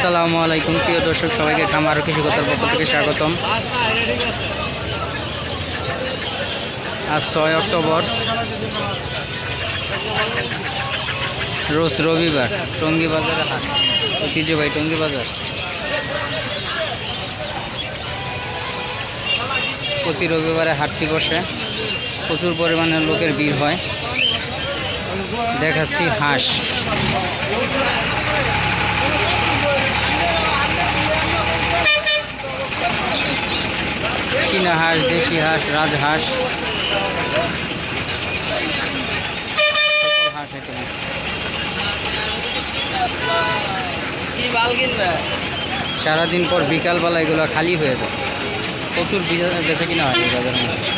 আসসালামু আলাইকুম প্রিয় দর্শক, সবাইকে খামার ও কৃষিকতার পক্ষ থেকে স্বাগতম। আজ 6 অক্টোবর, রোজ রবিবার। টঙ্গী বাজারে হাট, ঐতিহ্যবাহী টঙ্গী বাজার। প্রতি রবিবারে হাটটি বসে, প্রচুর পরিমাণে লোকের ভিড় হয়। দেখাচ্ছি হাঁস। চীনা হাঁস, দেশি হাঁস, রাজহাঁস, সকল হাঁস এখানে আছে। সারাদিন পর বিকালবেলা এগুলো খালি হয়ে যায়, প্রচুর বেচা কিনা হয় এই বাজারের মধ্যে।